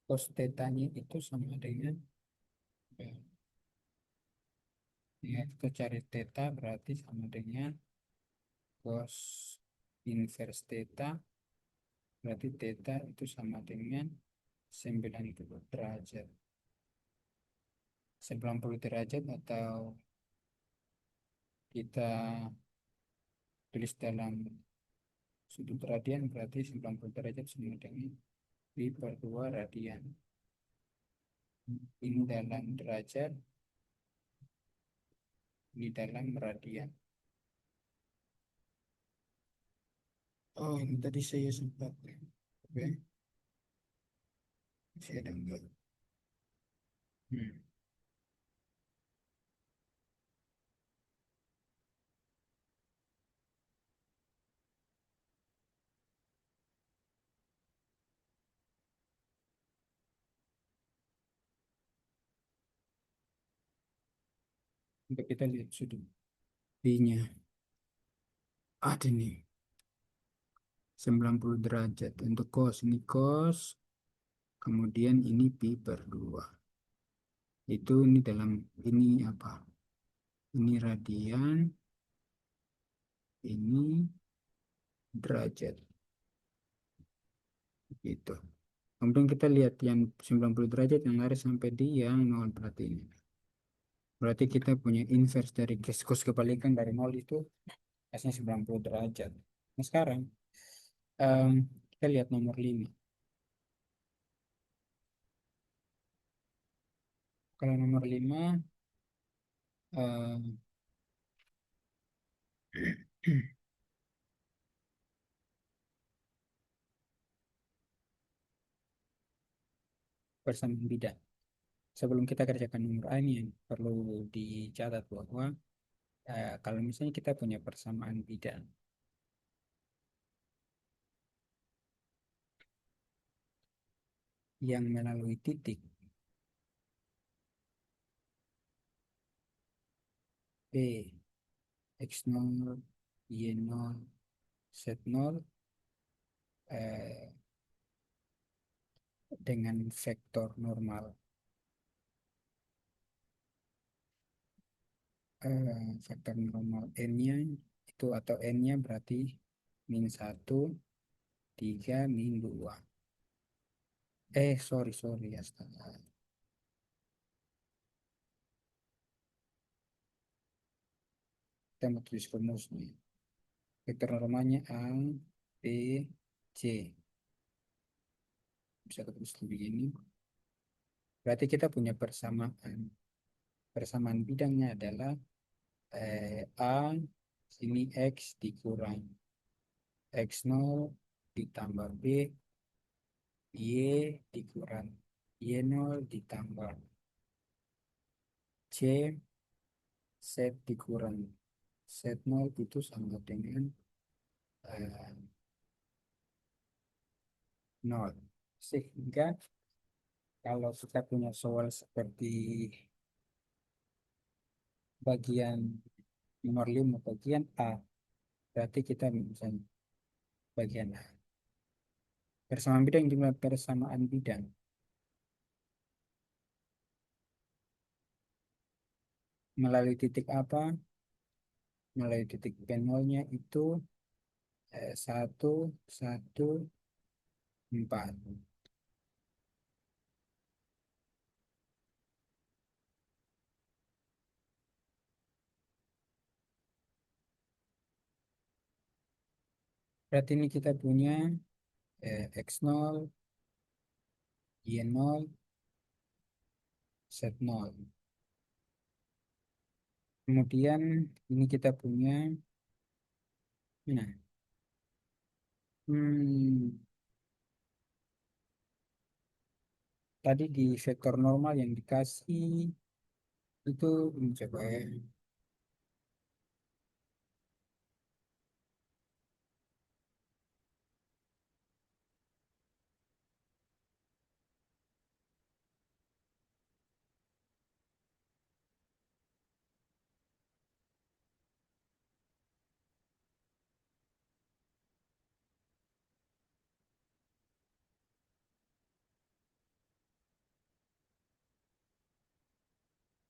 cos tetanya itu sama dengan ya, kita cari theta berarti sama dengan cos inverse theta, berarti theta itu sama dengan 90 derajat. 90 derajat atau kita tulis dalam sudut radian, berarti 90 derajat sama dengan pi per 2 radian. Ini dalam derajat, ini dalam radian. Oh, ini tadi saya sempat. Oke. Saya ada enggak? Hmm. Untuk kita lihat sudut B-nya. Ada nih. 90 derajat. Untuk cos, ini cos. Kemudian ini pi per 2. Itu ini dalam, ini apa? Ini radian. Ini derajat. Gitu. Kemudian kita lihat yang 90 derajat yang lari sampai di yang 0 berarti ini. Berarti kita punya inverse dari cos kebalikan dari 0 itu S-nya 90 derajat. Nah sekarang kita lihat nomor 5. Kalau nomor 5 persamaan bidang. Sebelum kita kerjakan nomor A ini yang perlu dicatat bahwa kalau misalnya kita punya persamaan bidang yang melalui titik P, X0, Y0, Z0 dengan vektor normal vektor normal n-nya itu, atau n-nya berarti min 1, 3, min 2. Sorry astaga. Kita mau tulis rumusnya. Vektor normalnya A, B, C. Bisa kita tulis begini. Berarti kita punya persamaan. Persamaan bidangnya adalah A, sini X dikurang X0 ditambah B, Y dikurang Y0 ditambah C, Z dikurang Z0 itu sama dengan 0. Sehingga kalau kita punya soal seperti bagian nomor 5 bagian A, berarti kita misalnya bagian A. Persamaan bidang jumlah persamaan bidang. Melalui titik apa? Melalui titik P0-nya itu 1, 1, 4. Berarti ini kita punya X0, Y0, Z0. Kemudian ini kita punya, nah, hmm, tadi di vektor normal yang dikasih itu coba ya.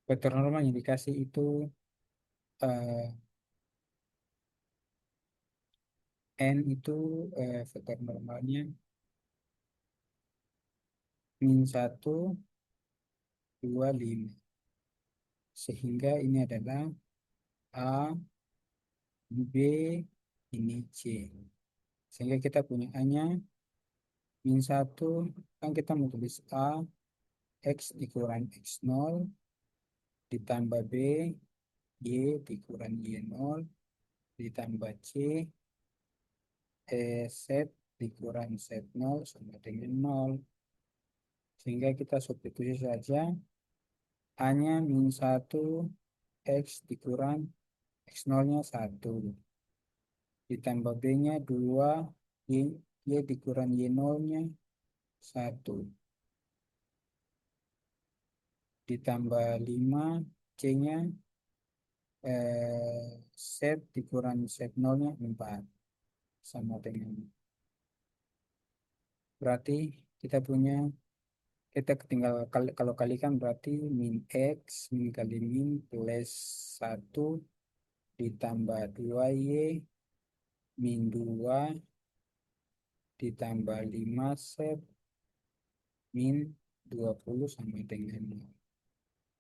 Vektor normal yang dikasih itu eh, N itu vektor normalnya min 1, 2, 5. Sehingga ini adalah A, B, ini C. Sehingga kita punya A-nya min 1, kan kita mau tulis A, X dikurangi X0, ditambah B, Y dikurangi Y0, ditambah C, Z dikurangi Z0 sama dengan 0. Sehingga kita substitusi saja A-nya min 1, X dikurang X0-nya 1. Ditambah B-nya 2, Y, Y dikurang Y0-nya 1. Ditambah 5, C-nya Z dikurang Z0-nya 4. Sama dengan. Berarti kita punya, kita tinggal kalau kalikan berarti min X, min kali min plus 1 ditambah 2Y min 2 ditambah 5 set min 20 sama dengan 0.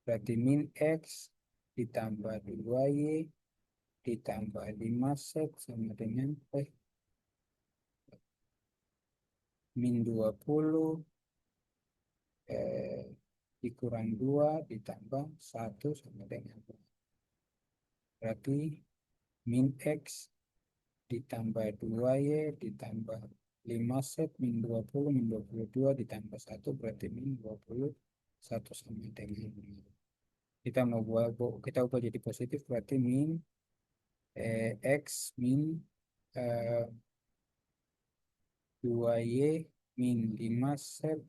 Berarti min X ditambah 2Y ditambah 5 set sama dengan min 20 dikurang 2 ditambah 1 sama dengan 2. Berarti min X ditambah 2Y ditambah 5 set min 20 min 22 ditambah 1 berarti min 21 sama dengan 0. Kita mau buat, kita ubah jadi positif berarti min X min 2Y min 5 set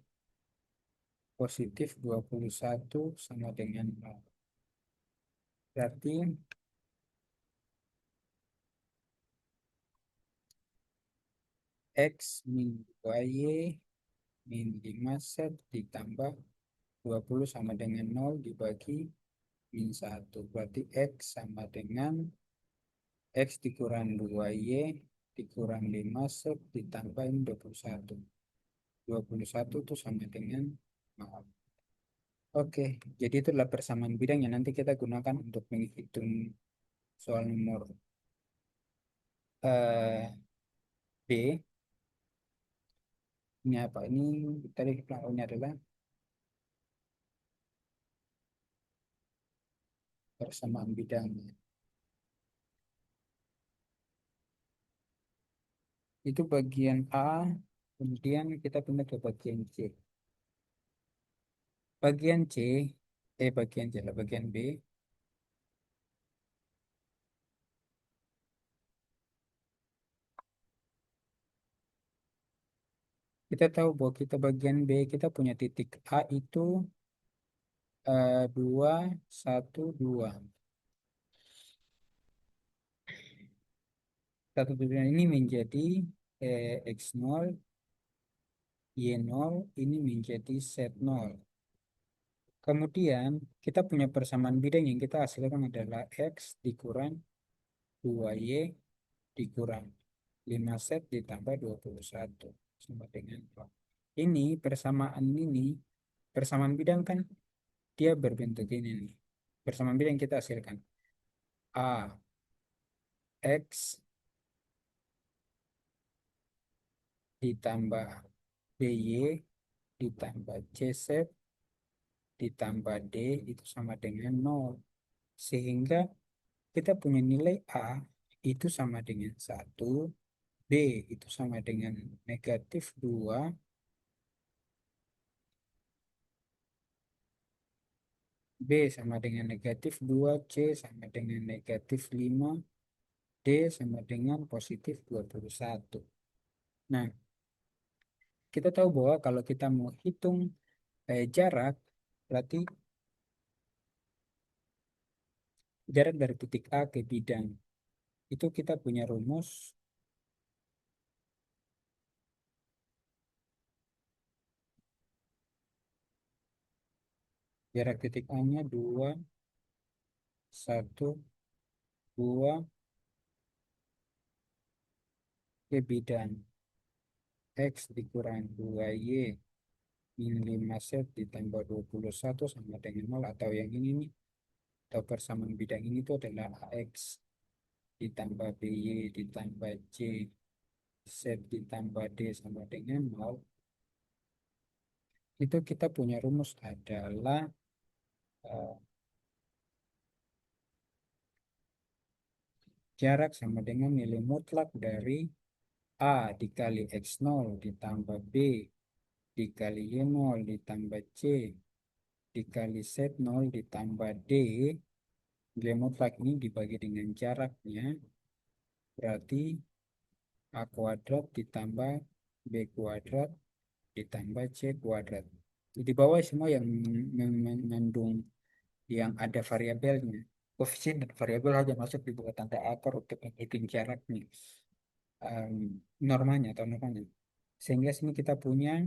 positif 21 sama dengan 0. Berarti X min 2Y min 5 set ditambah 20 sama dengan 0 dibagi min 1. Berarti X sama dengan X dikurang 2Y dikurang 5 set ditambahin 21. 21 itu sama dengan 0. Oke, jadi itulah persamaan bidang yang nanti kita gunakan untuk menghitung soal nomor B. Ini apa? Ini tadi ini adalah persamaan bidang. Itu bagian A, kemudian kita pindah ke bagian C. Bagian C, bagian C lah, bagian B. Kita tahu bahwa kita bagian B, kita punya titik A itu 2, 1, 2. Satu tujuan ini menjadi X0, Y0, ini menjadi Z0. Kemudian kita punya persamaan bidang yang kita hasilkan adalah X dikurang 2Y dikurang 5 set ditambah 21. sama dengan nol. Ini persamaan bidang kan dia berbentuk ini nih. Persamaan bidang kita hasilkan A X ditambah BY ditambah CZ ditambah D itu sama dengan nol. Sehingga kita punya nilai A itu sama dengan 1, B itu sama dengan -2, B sama dengan -2, C sama dengan -5, D sama dengan +21. Nah, kita tahu bahwa kalau kita mau hitung jarak, berarti jarak dari titik A ke bidang, itu kita punya rumus jarak titik A-nya 2, 1, 2 ke bidang. X dikurangi 2Y min 5Z ditambah 21 sama dengan 0, atau yang ini nih, atau persamaan bidang ini itu adalah AX ditambah BY ditambah C Z ditambah D sama dengan 0. Itu kita punya rumus adalah eh, jarak sama dengan nilai mutlak dari A dikali X0 ditambah B dikali Y0 ditambah C dikali Z0 ditambah D. Nilai mutlak ini dibagi dengan jaraknya, berarti A kuadrat ditambah B kuadrat ditambah C kuadrat. Di bawah semua yang mengandung yang ada variabelnya. Koefisien dan variabel saja masuk di bawah tanda akar untuk menghitung jaraknya. em, Normanya atau normanya. Sehingga sini kita punya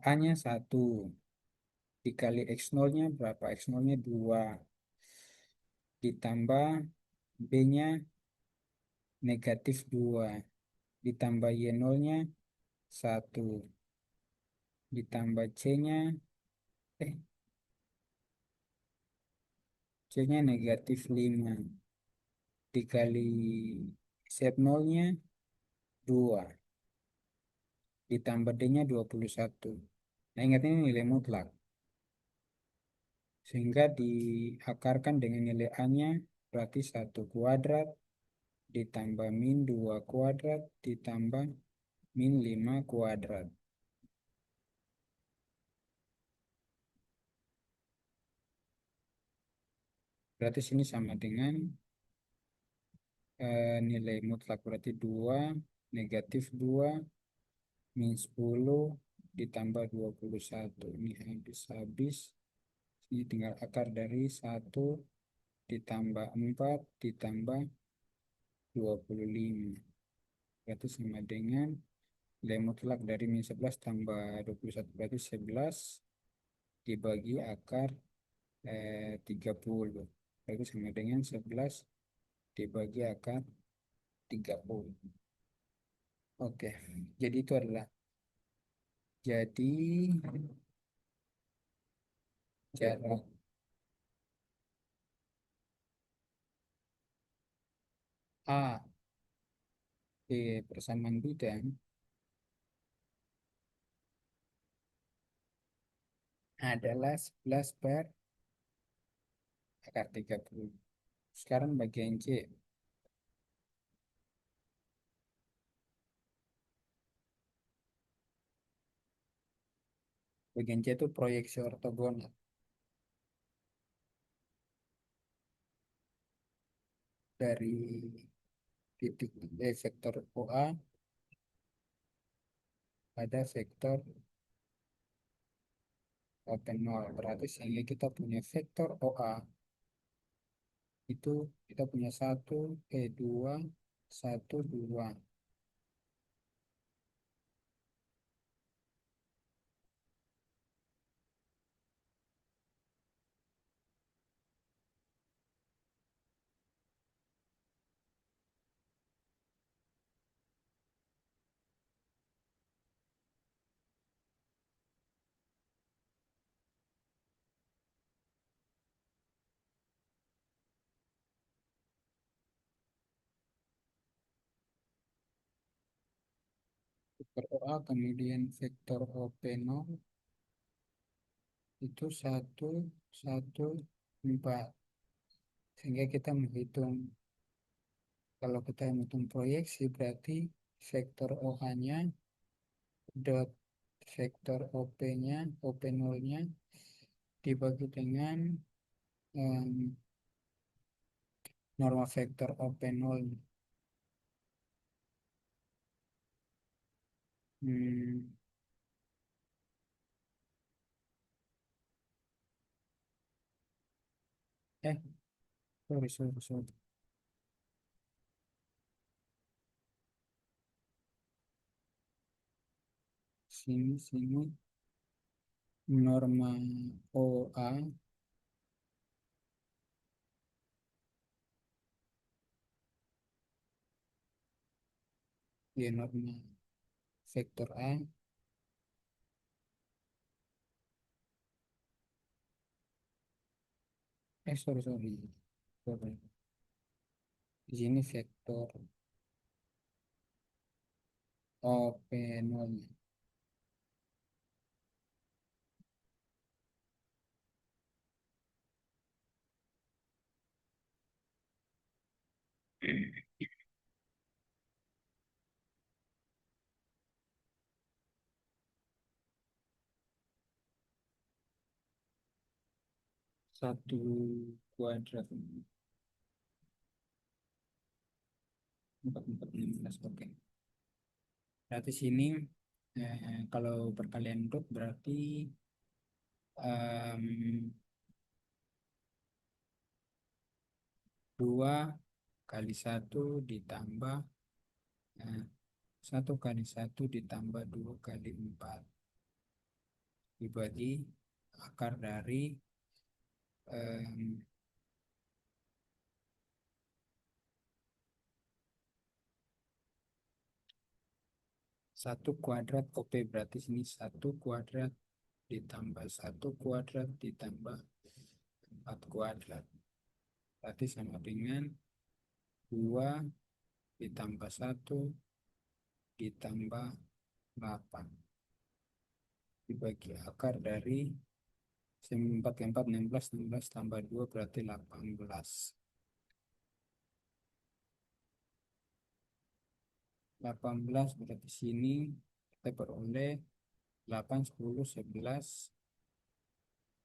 A-nya 1 dikali X0-nya berapa? X0-nya 2 ditambah B-nya -2 ditambah Y0-nya 1 ditambah eh C-nya -5 dikali Z0-nya 2 ditambah D-nya 21. Nah, ingat ini nilai mutlak. Sehingga diakarkan dengan nilai A-nya berarti 1 kuadrat ditambah -2 kuadrat ditambah -5 kuadrat. Berarti sini sama dengan nilai mutlak berarti 2 -2 -10 ditambah 21. Ini habis-habis. Ini tinggal akar dari 1 ditambah 4 ditambah 25. Berarti sama dengan nilai mutlak dari -11 tambah 21 berarti 11 dibagi akar 30. Berarti sama dengan 11 dibagi akar 30. Oke, jadi itu adalah jadi jarak A di persamaan bidang adalah 11 per akar 30. Sekarang bagian C. Bagian C itu proyeksi ortogonal dari titik vektor OA pada vektor open 0. Berarti sehingga kita punya vektor OA itu kita punya 2 1 2. vektor OA kemudian vektor OP0 itu 1, 1, 4. Sehingga kita menghitung, kalau kita menghitung proyeksi berarti vektor OA-nya dot vektor OP-nya, OP0-nya dibagi dengan em, norma vektor OP0. Hmm, eh, sorry. Sini, norma OA ya norma vektor A. Sorry. Di sini vektor OP0. 1 kuadrat 4, 4, 16. Oke. Berarti sini kalau perkalian grup berarti em, 2 kali 1 ditambah 1 kali 1 ditambah 2 kali 4 dibagi akar dari em, 1 kuadrat OP, berarti sini 1 kuadrat ditambah 1 kuadrat ditambah 4 kuadrat berarti sama dengan 2 ditambah 1 ditambah 8 dibagi akar dari 4 kali 4 16, 16 tambah 2 berarti 18. 18 berarti sini kita peroleh 8, 10, 11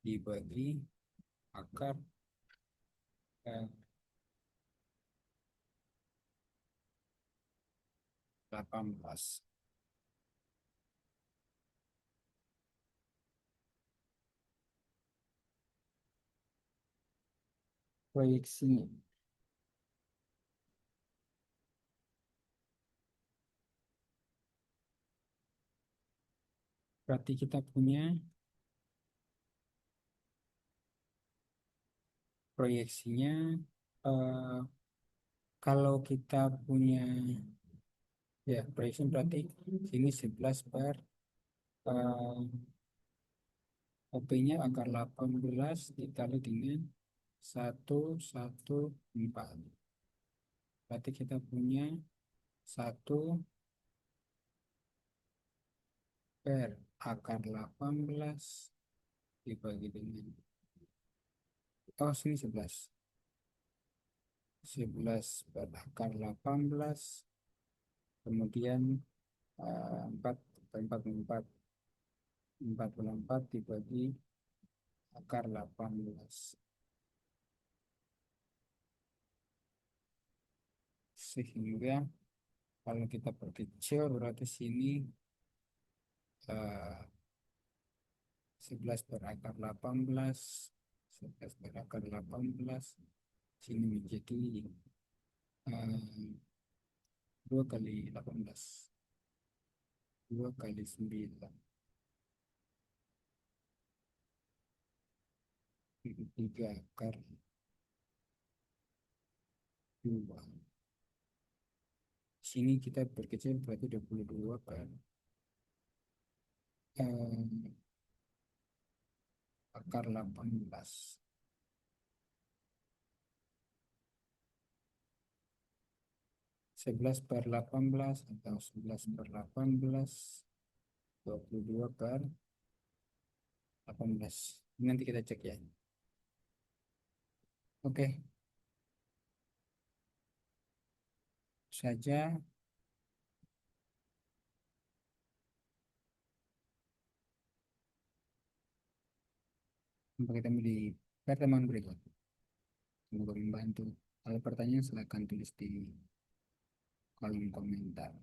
dibagi akar eh, 18. Proyeksinya berarti kita punya proyeksinya eh, kalau kita punya ya proyeksi berarti sini 11 per OP-nya akar 18 dikali dengan 114. Berarti kita punya 1 per akar 18 dibagi dengan, oh sini 11. 11 per akar 18 kemudian 4 44 dibagi akar 18 sehingga kalau kita perkecil berarti sini 11 per akar 18 11 per akar 18 sini menjadi 2 kali 18 2 kali 9 itu 3 akar 2. Sini kita perkecil berarti 22 per eh, akar 18. 11/18 atau 11/18, 22/18. Nanti kita cek ya. Oke. Saja. Sampai ketemu di pertemuan berikut. Semoga membantu. Kalau pertanyaan silakan tulis di kolom komentar.